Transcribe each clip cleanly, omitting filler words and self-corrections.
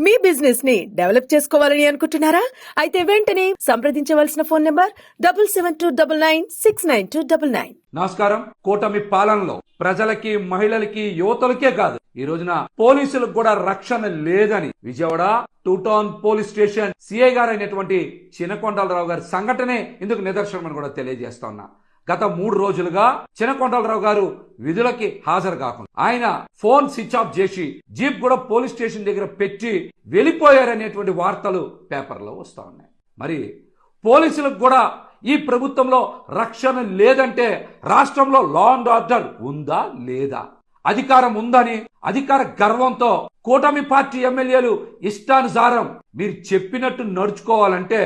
మీ business ని develop చేసుకోవాలని అనుకుంటున్నారా? అయితే వెంటనే సంప్రదించవలసిన ఫోన్ నంబర్ 7729969299. నమస్కారం. కూటమి పాలనలో ప్రజలకి, మహిళలకి, యువతలకే కాదు, ఈ రోజున పోలీసులకు కూడా రక్షణ లేదని Vijayawada 2 town police station CI గారు అయినటువంటి చినకొండలరావు గారి సంఘటనే ఇందుకు నిదర్శనమని కూడా తెలియజేస్తా ఉన్నా. గత 3 రోజులుగా చినకొండలరావు గారు విధులకి హాజరు కాకుండా ఆయన ఫోన్ స్విచ్ ఆఫ్ చేసి జీప్ కూడా పోలీస్ స్టేషన్ దగ్గర పెట్టి వెళ్ళిపోయారనేటువంటి వార్తలు పేపర్లో వస్తా ఉన్నాయి. మరి పోలీసులకు కూడా ఈ ప్రభుత్వంలో రక్షణ లేదంటే రాష్ట్రంలో లా అండ్ ఆర్డర్ ఉందా లేదా? అధికారం ఉందని అధికార గర్వంతో కూటమి పార్టీ ఎమ్మెల్యేలు ఇష్టానుసారం మీరు చెప్పినట్టు నడుచుకోవాలంటే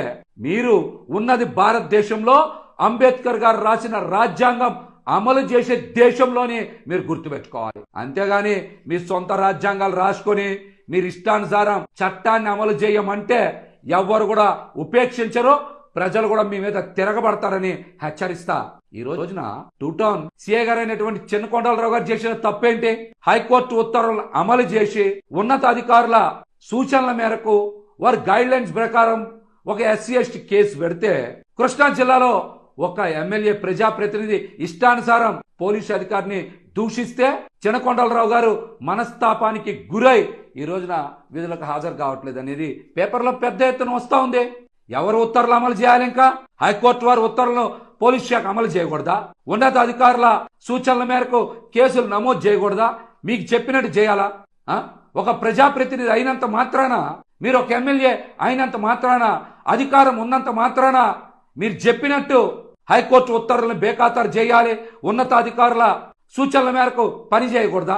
మీరు ఉన్నది భారతదేశంలో అంబేద్కర్ గారు రాసిన రాజ్యాంగం అమలు చేసే దేశంలోనే మీరు గుర్తుపెట్టుకోవాలి. అంతేగాని మీ సొంత రాజ్యాంగాలు రాసుకొని మీరు ఇష్టానుసారం చట్టాన్ని అమలు చేయమంటే ఎవ్వరు కూడా ఉపేక్షించరు, ప్రజలు కూడా మీ మీద తిరగబడతారని హెచ్చరిస్తా. ఈ రోజున 2 టౌన్ సిఐ గారు అయినటువంటి చినకొండలరావు గారు చేసిన తప్పేంటి? హైకోర్టు ఉత్తర్వులను అమలు చేసి ఉన్నతాధికారుల సూచనల మేరకు వారి గైడ్ లైన్స్ ప్రకారం ఒక SC/ST కేసు పెడితే కృష్ణా జిల్లాలో ఒక ఎమ్మెల్యే ప్రజాప్రతినిధి ఇష్టానుసారం పోలీసు అధికారిని దూషిస్తే చినకొండలరావు గారు మనస్తాపానికి గురై ఈ రోజున విధులకు హాజరు కావట్లేదు అనేది పేపర్లో పెద్ద ఎత్తున వస్తా ఉంది. ఎవరు ఉత్తర్వులు అమలు చేయాలి? ఇంకా హైకోర్టు వారి ఉత్తర్వులను పోలీస్ శాఖ అమలు చేయకూడదా? ఉన్నతాధికారుల సూచనల మేరకు కేసులు నమోదు చేయకూడదా? మీకు చెప్పినట్టు చేయాలా? ఒక ప్రజాప్రతినిధి అయినంత మాత్రాన, మీరు ఒక ఎమ్మెల్యే అయినంత మాత్రాన, అధికారం ఉన్నంత మాత్రాన మీరు చెప్పినట్టు హైకోర్టు ఉత్తర్వులను బేఖాతరు చేయాలి, ఉన్నతాధికారుల సూచనల మేరకు పని చేయకూడదా?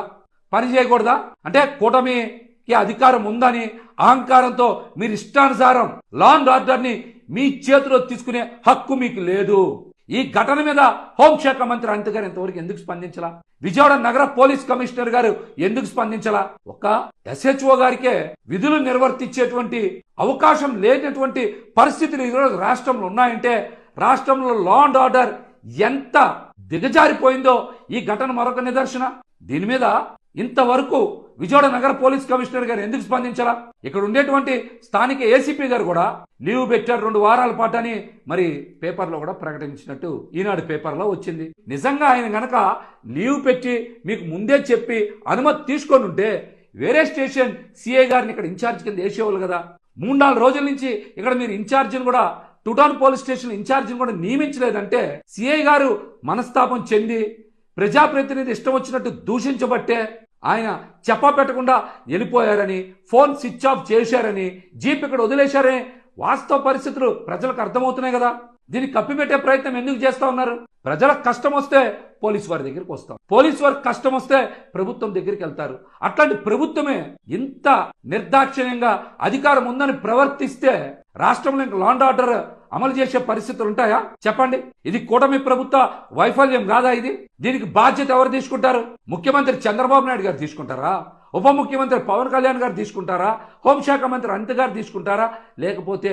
అంటే కూటమికి అధికారం ఉందని అహంకారంతో మీరు ఇష్టానుసారం లా అండ్ ఆర్డర్ ని మీ చేతిలో తీసుకునే హక్కు మీకు లేదు. ఈ ఘటన మీద హోంశాఖ మంత్రి అనిత గారు ఇంతవరకు ఎందుకు స్పందించలా? విజయవాడ నగర పోలీస్ కమిషనర్ గారు ఎందుకు స్పందించలా? ఒక SHO గారికే విధులు నిర్వర్తించేటువంటి అవకాశం లేనటువంటి పరిస్థితులు ఈరోజు రాష్ట్రంలో ఉన్నాయంటే రాష్ట్రంలో లా అండ్ ఆర్డర్ ఎంత దిగజారిపోయిందో ఈ ఘటన మరొక నిదర్శన. దీని మీద ఇంతవరకు విజయవాడ నగర పోలీస్ కమిషనర్ గారు ఎందుకు స్పందించాలా? ఇక్కడ ఉండేటువంటి స్థానిక ACP గారు కూడా లీవ్ పెట్టారు 2 వారాల పాటు అని మరి పేపర్లో కూడా ప్రకటించినట్టు ఈనాడు పేపర్లో వచ్చింది. నిజంగా ఆయన గనక లీవ్ పెట్టి మీకు ముందే చెప్పి అనుమతి తీసుకొని ఉంటే వేరే స్టేషన్ సిఐ గారిని ఇక్కడ ఇన్ఛార్జ్ కింద వేసేవాళ్ళు కదా. 3-4 రోజుల నుంచి ఇక్కడ మీరు ఇన్ఛార్జిని కూడా 2 టౌన్ పోలీస్ స్టేషన్ ఇన్ఛార్జిని కూడా నియమించలేదంటే సిఐ గారు మనస్తాపం చెంది ప్రజాప్రతినిధి ఇష్టం వచ్చినట్టు దూషించబట్టే ఆయన చెప్పా పెట్టకుండా వెళ్ళిపోయారని, ఫోన్ స్విచ్ ఆఫ్ చేశారని, జీప్ ఇక్కడ వదిలేశారని వాస్తవ పరిస్థితులు ప్రజలకు అర్థమవుతున్నాయి కదా. దీన్ని కప్పిపెట్టే ప్రయత్నం ఎందుకు చేస్తా ఉన్నారు? ప్రజలకు కష్టం వస్తే పోలీసు వారి దగ్గరికి వస్తాం, పోలీసు వారికి కష్టం వస్తే ప్రభుత్వం దగ్గరికి వెళ్తారు. అట్లాంటి ప్రభుత్వమే ఇంత నిర్దాక్షిణ్యంగా అధికారం ఉందని ప్రవర్తిస్తే రాష్ట్రంలో ఇంకా లా అండ్ ఆర్డర్ అమలు చేసే పరిస్థితులు ఉంటాయా? చెప్పండి. ఇది కూటమి ప్రభుత్వ వైఫల్యం కాదా? దీనికి బాధ్యత ఎవరు తీసుకుంటారు? ముఖ్యమంత్రి చంద్రబాబు నాయుడు గారు తీసుకుంటారా? ఉప ముఖ్యమంత్రి పవన్ కళ్యాణ్ గారు తీసుకుంటారా? హోంశాఖ మంత్రి అనిత గారు తీసుకుంటారా? లేకపోతే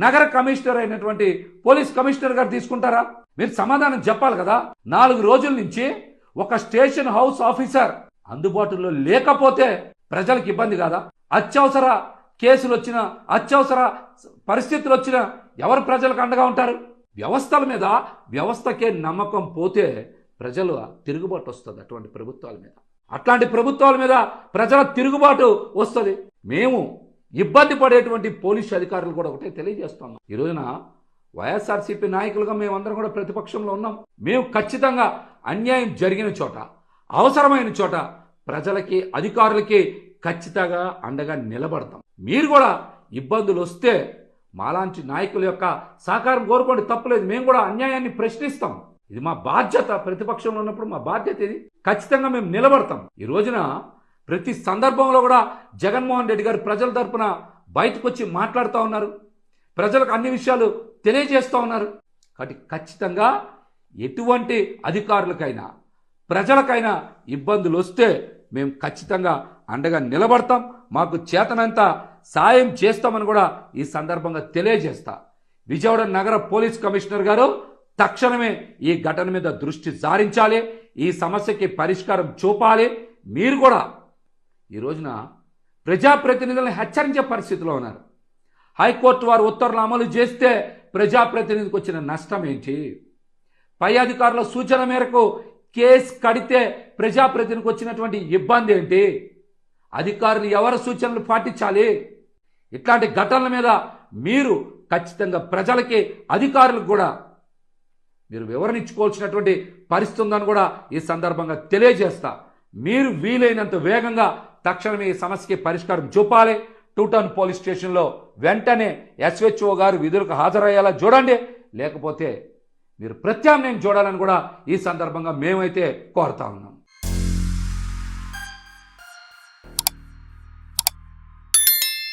నగర కమిషనర్ అయినటువంటి పోలీస్ కమిషనర్ గారు తీసుకుంటారా? మీరు సమాధానం చెప్పాలి కదా. 4 రోజుల నుంచి ఒక స్టేషన్ హౌస్ ఆఫీసర్ అందుబాటులో లేకపోతే ప్రజలకు ఇబ్బంది కాదా? అత్యవసర కేసులు వచ్చినా, అత్యవసర పరిస్థితులు వచ్చినా ఎవరు ప్రజలకు అండగా ఉంటారు? వ్యవస్థల మీద, వ్యవస్థకే నమ్మకం పోతే ప్రజలు తిరుగుబాటు వస్తుంది. అట్లాంటి ప్రభుత్వాల మీద ప్రజల తిరుగుబాటు వస్తుంది. మేము ఇబ్బంది పడేటువంటి పోలీసు అధికారులు కూడా ఒకటే తెలియజేస్తున్నాం. ఈ రోజున వైఎస్ఆర్సీపీ నాయకులుగా మేమందరం కూడా ప్రతిపక్షంలో ఉన్నాం. మేము ఖచ్చితంగా అన్యాయం జరిగిన చోట, అవసరమైన చోట ప్రజలకి, అధికారులకి ఖచ్చితంగా అండగా నిలబడతాం. మీరు కూడా ఇబ్బందులు వస్తే మాలాంటి నాయకుల యొక్క సహకారం కోరుకోండి, తప్పులేదు. మేము కూడా అన్యాయాన్ని ప్రశ్నిస్తాం. ఇది మా బాధ్యత. ప్రతిపక్షంలో ఉన్నప్పుడు మా బాధ్యత ఇది. ఖచ్చితంగా మేము నిలబడతాం. ఈ రోజున ప్రతి సందర్భంలో కూడా జగన్మోహన్ రెడ్డి గారు ప్రజల తరపున బయటకు వచ్చి మాట్లాడుతూ ఉన్నారు, ప్రజలకు అన్ని విషయాలు తెలియజేస్తూ ఉన్నారు. కాబట్టి ఖచ్చితంగా ఎటువంటి అధికారులకైనా, ప్రజలకైనా ఇబ్బందులు వస్తే మేము ఖచ్చితంగా అండగా నిలబడతాం. మాకు చేతనంత సాయం చేస్తామని కూడా ఈ సందర్భంగా తెలియజేస్తా. విజయవాడ నగర పోలీస్ కమిషనర్ గారు తక్షణమే ఈ ఘటన మీద దృష్టి సారించాలి, ఈ సమస్యకి పరిష్కారం చూపాలి. మీరు కూడా ఈ రోజున ప్రజాప్రతినిధులను హెచ్చరించే పరిస్థితిలో ఉన్నారు. హైకోర్టు వారు ఉత్తర్వులు అమలు చేస్తే ప్రజాప్రతినిధికి వచ్చిన నష్టం ఏంటి? పై అధికారుల సూచన మేరకు కేసు కడితే ప్రజాప్రతినిధికి వచ్చినటువంటి ఇబ్బంది ఏంటి? అధికారులు ఎవరి సూచనలు పాటించాలి? ఇట్లాంటి ఘటనల మీద మీరు ఖచ్చితంగా ప్రజలకి, అధికారులకు కూడా మీరు వివరణ ఇచ్చుకోవాల్సినటువంటి పరిస్థితి ఉందని కూడా ఈ సందర్భంగా తెలియజేస్తా. మీరు వీలైనంత వేగంగా తక్షణమే ఈ సమస్యకి పరిష్కారం చూపాలి. టూ టౌన్ పోలీస్ స్టేషన్లో వెంటనే ఎస్హెచ్ఓ గారు విధులకు హాజరయ్యేలా చూడండి. లేకపోతే మీరు ప్రత్యామ్నాయం చూడాలని కూడా ఈ సందర్భంగా మేమైతే కోరుతా ఉన్నాం.